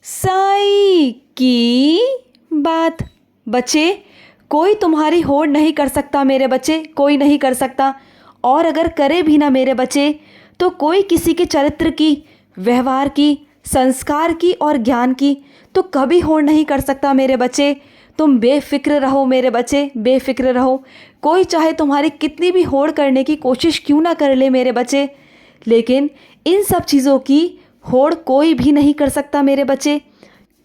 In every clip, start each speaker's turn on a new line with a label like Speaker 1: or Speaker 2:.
Speaker 1: साईं की बात। बच्चे, कोई तुम्हारी होड़ नहीं कर सकता मेरे बच्चे, कोई नहीं कर सकता। और अगर करे भी ना मेरे बच्चे, तो कोई किसी के चरित्र की, व्यवहार की, संस्कार की और ज्ञान की तो कभी होड़ नहीं कर सकता मेरे बच्चे। तुम बेफिक्र रहो मेरे बच्चे, बेफिक्र रहो। कोई चाहे तुम्हारी कितनी भी होड़ करने की कोशिश क्यों ना कर ले मेरे बच्चे, लेकिन इन सब चीज़ों की होड़ कोई भी नहीं कर सकता मेरे बच्चे।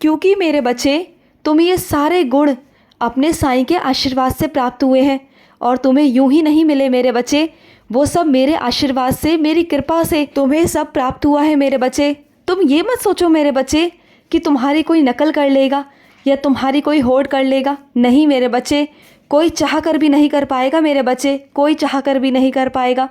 Speaker 1: क्योंकि मेरे बच्चे, तुम ये सारे गुण अपने साईं के आशीर्वाद से प्राप्त हुए हैं। और तुम्हें यूं ही नहीं मिले मेरे बच्चे, वो सब मेरे आशीर्वाद से, मेरी कृपा से तुम्हें सब प्राप्त हुआ है मेरे बच्चे। तुम ये मत सोचो मेरे बच्चे कि तुम्हारी कोई नकल कर लेगा या तुम्हारी कोई होड़ कर लेगा। नहीं मेरे बच्चे, कोई चाह कर भी नहीं कर पाएगा मेरे बच्चे, कोई चाह कर भी नहीं कर पाएगा।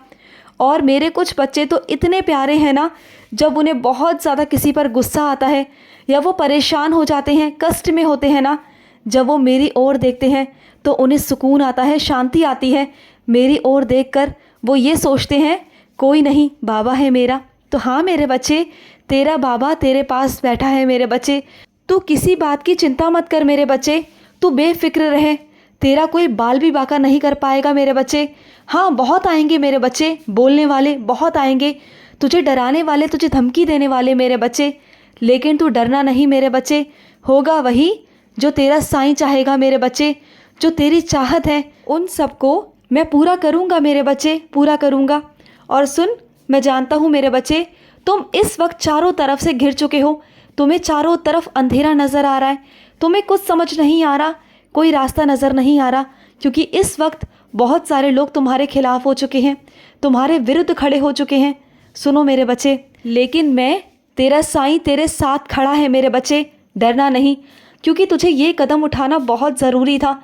Speaker 1: और मेरे कुछ बच्चे तो इतने प्यारे हैं ना, जब उन्हें बहुत ज़्यादा किसी पर गुस्सा आता है या वो परेशान हो जाते हैं, कष्ट में होते हैं ना, जब वो मेरी ओर देखते हैं तो उन्हें सुकून आता है, शांति आती है। मेरी ओर देखकर वो ये सोचते हैं, कोई नहीं, बाबा है मेरा। तो हाँ मेरे बच्चे, तेरा बाबा तेरे पास बैठा है मेरे बच्चे। तू किसी बात की चिंता मत कर मेरे बच्चे, तू बेफिक्र रहे। तेरा कोई बाल भी बांका नहीं कर पाएगा मेरे बच्चे। हाँ, बहुत आएंगे मेरे बच्चे, बोलने वाले बहुत आएंगे, तुझे डराने वाले, तुझे धमकी देने वाले मेरे बच्चे। लेकिन तू डरना नहीं मेरे बच्चे, होगा वही जो तेरा साईं चाहेगा मेरे बच्चे। जो तेरी चाहत है उन सबको मैं पूरा करूँगा मेरे बच्चे, पूरा करूँगा। और सुन, मैं जानता हूँ मेरे बच्चे, तुम इस वक्त चारों तरफ से घिर चुके हो। तुम्हें चारों तरफ अंधेरा नज़र आ रहा है, तुम्हें कुछ समझ नहीं आ रहा, कोई रास्ता नज़र नहीं आ रहा। क्योंकि इस वक्त बहुत सारे लोग तुम्हारे खिलाफ हो चुके हैं, तुम्हारे विरुद्ध खड़े हो चुके हैं। सुनो मेरे बच्चे, लेकिन मैं, तेरा साईं तेरे साथ खड़ा है मेरे बच्चे, डरना नहीं। क्योंकि तुझे ये कदम उठाना बहुत ज़रूरी था।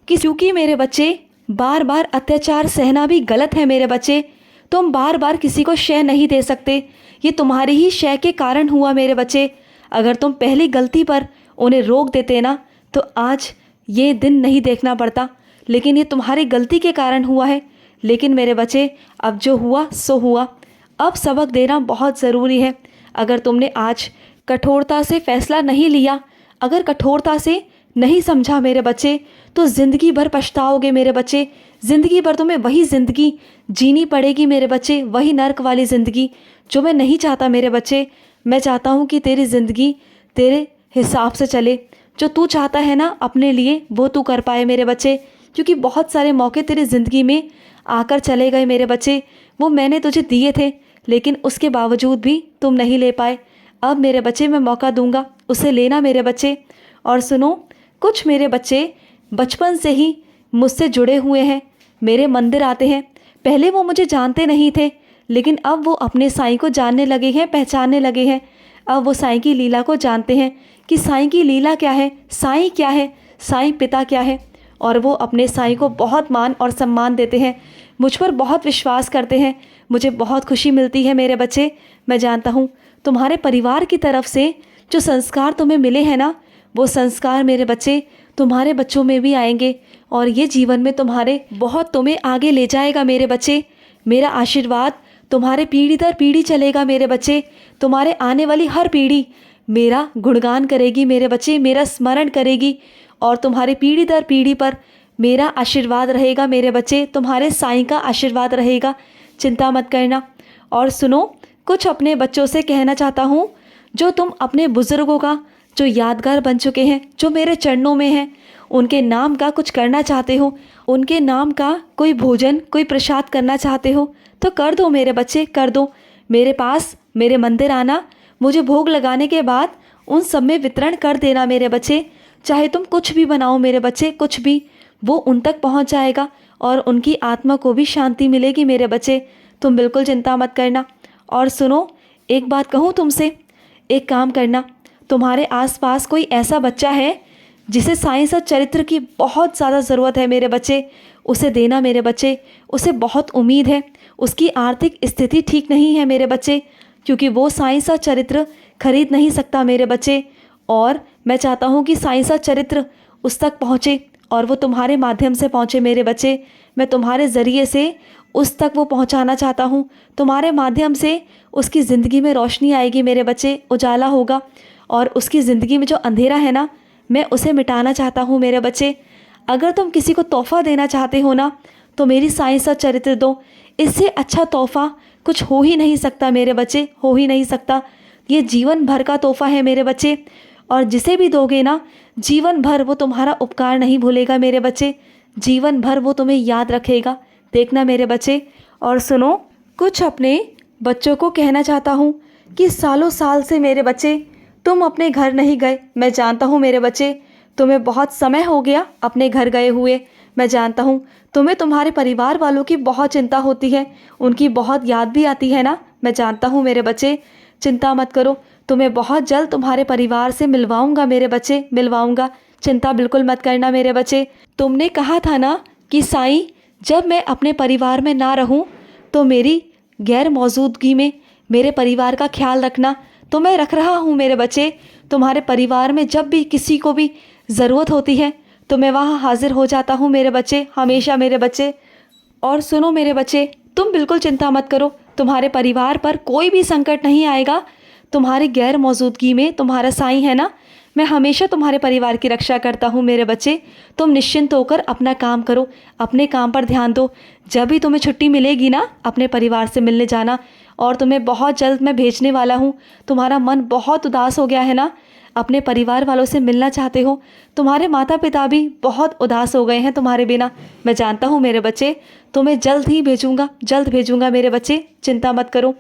Speaker 1: क्योंकि मेरे बच्चे, बार बार अत्याचार सहना भी गलत है मेरे बच्चे। तुम बार बार किसी को शय नहीं दे सकते, ये तुम्हारी ही शय के कारण हुआ मेरे बच्चे। अगर तुम पहली गलती पर उन्हें रोक देते ना, तो आज ये दिन नहीं देखना पड़ता। लेकिन ये तुम्हारी गलती के कारण हुआ है। लेकिन मेरे बच्चे, अब जो हुआ सो हुआ, अब सबक देना बहुत ज़रूरी है। अगर तुमने आज कठोरता से फैसला नहीं लिया, अगर कठोरता से नहीं समझा मेरे बच्चे, तो ज़िंदगी भर पछताओगे मेरे बच्चे। ज़िंदगी भर तुम्हें वही ज़िंदगी जीनी पड़ेगी मेरे बच्चे, वही नर्क वाली ज़िंदगी, जो मैं नहीं चाहता मेरे बच्चे। मैं चाहता हूँ कि तेरी ज़िंदगी तेरे हिसाब से चले। जो तू चाहता है ना अपने लिए, वो तू कर पाए मेरे बच्चे। क्योंकि बहुत सारे मौके तेरी ज़िंदगी में आकर चले गए मेरे बच्चे, वो मैंने तुझे दिए थे, लेकिन उसके बावजूद भी तुम नहीं ले पाए। अब मेरे बच्चे मैं मौका दूंगा, उसे लेना मेरे बच्चे। और सुनो, कुछ मेरे बच्चे बचपन से ही मुझसे जुड़े हुए हैं, मेरे मंदिर आते हैं। पहले वो मुझे जानते नहीं थे, लेकिन अब वो अपने साईं को जानने लगे हैं, पहचानने लगे हैं। अब वो साईं की लीला को जानते हैं कि साईं की लीला क्या है, साईं क्या है, साईं पिता क्या है। और वो अपने साईं को बहुत मान और सम्मान देते हैं, मुझ पर बहुत विश्वास करते हैं। मुझे बहुत खुशी मिलती है मेरे बच्चे। मैं जानता हूँ तुम्हारे परिवार की तरफ से जो संस्कार तुम्हें मिले हैं ना, वो संस्कार मेरे बच्चे तुम्हारे बच्चों में भी आएंगे। और ये जीवन में तुम्हारे बहुत तुम्हें आगे ले जाएगा मेरे बच्चे। मेरा आशीर्वाद तुम्हारे पीढ़ी दर पीढ़ी चलेगा मेरे बच्चे। तुम्हारे आने वाली हर पीढ़ी मेरा गुणगान करेगी मेरे बच्चे, मेरा स्मरण करेगी। और तुम्हारी पीढ़ी दर पीढ़ी पर मेरा आशीर्वाद रहेगा मेरे बच्चे, तुम्हारे साईं का आशीर्वाद रहेगा। चिंता मत करना। और सुनो, कुछ अपने बच्चों से कहना चाहता हूँ, जो तुम अपने बुज़ुर्गों का जो यादगार बन चुके हैं, जो मेरे चरणों में हैं, उनके नाम का कुछ करना चाहते हो, उनके नाम का कोई भोजन, कोई प्रसाद करना चाहते हो, तो कर दो मेरे बच्चे, कर दो। मेरे पास, मेरे मंदिर आना, मुझे भोग लगाने के बाद उन सब में वितरण कर देना मेरे बच्चे। चाहे तुम कुछ भी बनाओ मेरे बच्चे, कुछ भी, वो उन तक पहुंच जाएगा और उनकी आत्मा को भी शांति मिलेगी मेरे बच्चे। तुम बिल्कुल चिंता मत करना। और सुनो, एक बात कहूँ तुमसे, एक काम करना, तुम्हारे आसपास कोई ऐसा बच्चा है जिसे साईं सत चरित्र की बहुत ज़्यादा ज़रूरत है मेरे बच्चे, उसे देना मेरे बच्चे। उसे बहुत उम्मीद है, उसकी आर्थिक स्थिति ठीक नहीं है मेरे बच्चे, क्योंकि वो साईं सत चरित्र खरीद नहीं सकता मेरे बच्चे। और मैं चाहता हूँ कि साईं सत चरित्र उस तक पहुँचे और वो तुम्हारे माध्यम से पहुँचे मेरे बच्चे। मैं तुम्हारे ज़रिए से उस तक वो पहुँचाना चाहता हूँ। तुम्हारे माध्यम से उसकी ज़िंदगी में रोशनी आएगी मेरे बच्चे, उजाला होगा। और उसकी ज़िंदगी में जो अंधेरा है ना, मैं उसे मिटाना चाहता हूँ मेरे बच्चे। अगर तुम किसी को तोहफ़ा देना चाहते हो ना, तो मेरी साईं सा चरित्र दो। इससे अच्छा तोहफ़ा कुछ हो ही नहीं सकता मेरे बच्चे, हो ही नहीं सकता। ये जीवन भर का तोहफ़ा है मेरे बच्चे, और जिसे भी दोगे ना, जीवन भर वो तुम्हारा उपकार नहीं भूलेगा मेरे बच्चे, जीवन भर वो तुम्हें याद रखेगा। देखना मेरे बच्चे। और सुनो, कुछ अपने बच्चों को कहना चाहता हूँ कि सालों साल से मेरे बच्चे तुम अपने घर नहीं गए। मैं जानता हूँ मेरे बच्चे, तुम्हें बहुत समय हो गया अपने घर गए हुए। मैं जानता हूँ तुम्हें तुम्हारे परिवार वालों की बहुत चिंता होती है, उनकी बहुत याद भी आती है ना। मैं जानता हूँ मेरे बच्चे, चिंता मत करो, तुम्हें बहुत जल्द तुम्हारे परिवार से मिलवाऊंगा मेरे बच्चे, मिलवाऊंगा। चिंता बिल्कुल मत करना मेरे बच्चे। तुमने कहा था ना कि साईं, जब मैं अपने परिवार में ना रहूं तो मेरी गैर मौजूदगी में मेरे परिवार का ख्याल रखना। तो मैं रख रहा हूँ मेरे बच्चे। तुम्हारे परिवार में जब भी किसी को भी ज़रूरत होती है तो मैं वहाँ हाजिर हो जाता हूँ मेरे बच्चे, हमेशा मेरे बच्चे। और सुनो मेरे बच्चे, तुम बिल्कुल चिंता मत करो, तुम्हारे परिवार पर कोई भी संकट नहीं आएगा। तुम्हारी गैर मौजूदगी में तुम्हारा साईं है ना, मैं हमेशा तुम्हारे परिवार की रक्षा करता हूँ मेरे बच्चे। तुम निश्चिंत होकर अपना काम करो, अपने काम पर ध्यान दो। जब भी तुम्हें छुट्टी मिलेगी ना, अपने परिवार से मिलने जाना। और तुम्हें बहुत जल्द मैं भेजने वाला हूँ। तुम्हारा मन बहुत उदास हो गया है ना, अपने परिवार वालों से मिलना चाहते हो। तुम्हारे माता पिता भी बहुत उदास हो गए हैं तुम्हारे बिना। मैं जानता हूँ मेरे बच्चे, तुम्हें जल्द ही भेजूँगा, जल्द भेजूँगा मेरे बच्चे, चिंता मत करो।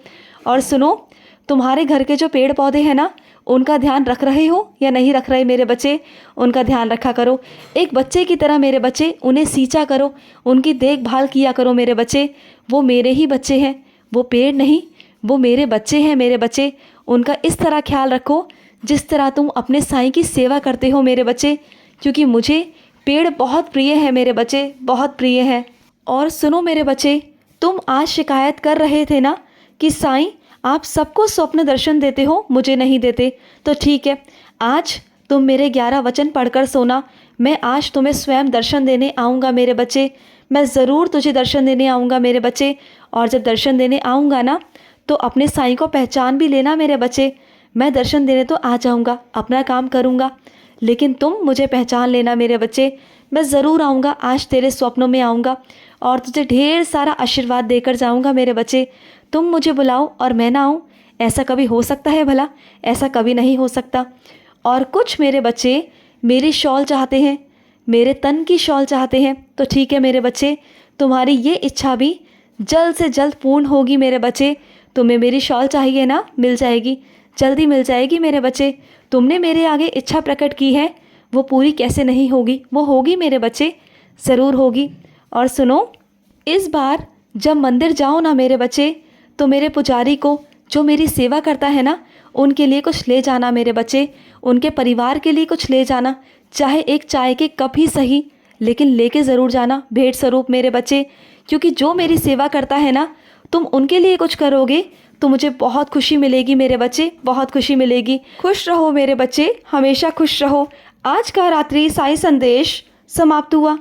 Speaker 1: और सुनो, तुम्हारे घर के जो पेड़ पौधे हैं ना, उनका ध्यान रख रहे हो या नहीं रख रहे मेरे बच्चे? उनका ध्यान रखा करो, एक बच्चे की तरह मेरे बच्चे। उन्हें सींचा करो, उनकी देखभाल किया करो मेरे बच्चे। वो मेरे ही बच्चे हैं, वो पेड़ नहीं, वो मेरे बच्चे हैं मेरे बच्चे। उनका इस तरह ख्याल रखो जिस तरह तुम अपने साईं की सेवा करते हो मेरे बच्चे, क्योंकि मुझे पेड़ बहुत प्रिय है मेरे बच्चे, बहुत प्रिय है। और सुनो मेरे बच्चे, तुम आज शिकायत कर रहे थे ना कि साईं आप सबको स्वप्न दर्शन देते हो, मुझे नहीं देते। तो ठीक है, आज तुम मेरे 11 वचन पढ़कर सोना। मैं आज तुम्हें स्वयं दर्शन देने आऊँगा मेरे बच्चे, मैं ज़रूर तुझे दर्शन देने आऊँगा मेरे बच्चे। और जब दर्शन देने आऊँगा ना, तो अपने साईं को पहचान भी लेना मेरे बच्चे। मैं दर्शन देने तो आ जाऊँगा, अपना काम करूँगा, लेकिन तुम मुझे पहचान लेना मेरे बच्चे। मैं ज़रूर आऊँगा, आज तेरे स्वप्नों में आऊँगा और तुझे ढेर सारा आशीर्वाद देकर जाऊँगा मेरे बच्चे। तुम मुझे बुलाओ और मैं ना आऊँ, ऐसा कभी हो सकता है भला? ऐसा कभी नहीं हो सकता। और कुछ मेरे बच्चे मेरी शॉल चाहते हैं, मेरे तन की शॉल चाहते हैं। तो ठीक है मेरे बच्चे, तुम्हारी ये इच्छा भी जल्द से जल्द पूर्ण होगी मेरे बच्चे। तुम्हें मेरी शॉल चाहिए ना, मिल जाएगी, जल्दी मिल जाएगी मेरे बच्चे। तुमने मेरे आगे इच्छा प्रकट की है, वो पूरी कैसे नहीं होगी? वो होगी मेरे बच्चे, ज़रूर होगी। और सुनो, इस बार जब मंदिर जाओ ना मेरे बच्चे, तो मेरे पुजारी को जो मेरी सेवा करता है ना, उनके लिए कुछ ले जाना मेरे बच्चे, उनके परिवार के लिए कुछ ले जाना, चाहे एक चाय के कप ही सही, लेकिन लेके ज़रूर जाना भेंट स्वरूप मेरे बच्चे। क्योंकि जो मेरी सेवा करता है ना, तुम उनके लिए कुछ करोगे तो मुझे बहुत खुशी मिलेगी मेरे बच्चे, बहुत खुशी मिलेगी। खुश रहो मेरे बच्चे, हमेशा खुश रहो। आज का रात्रि साईं संदेश समाप्त हुआ।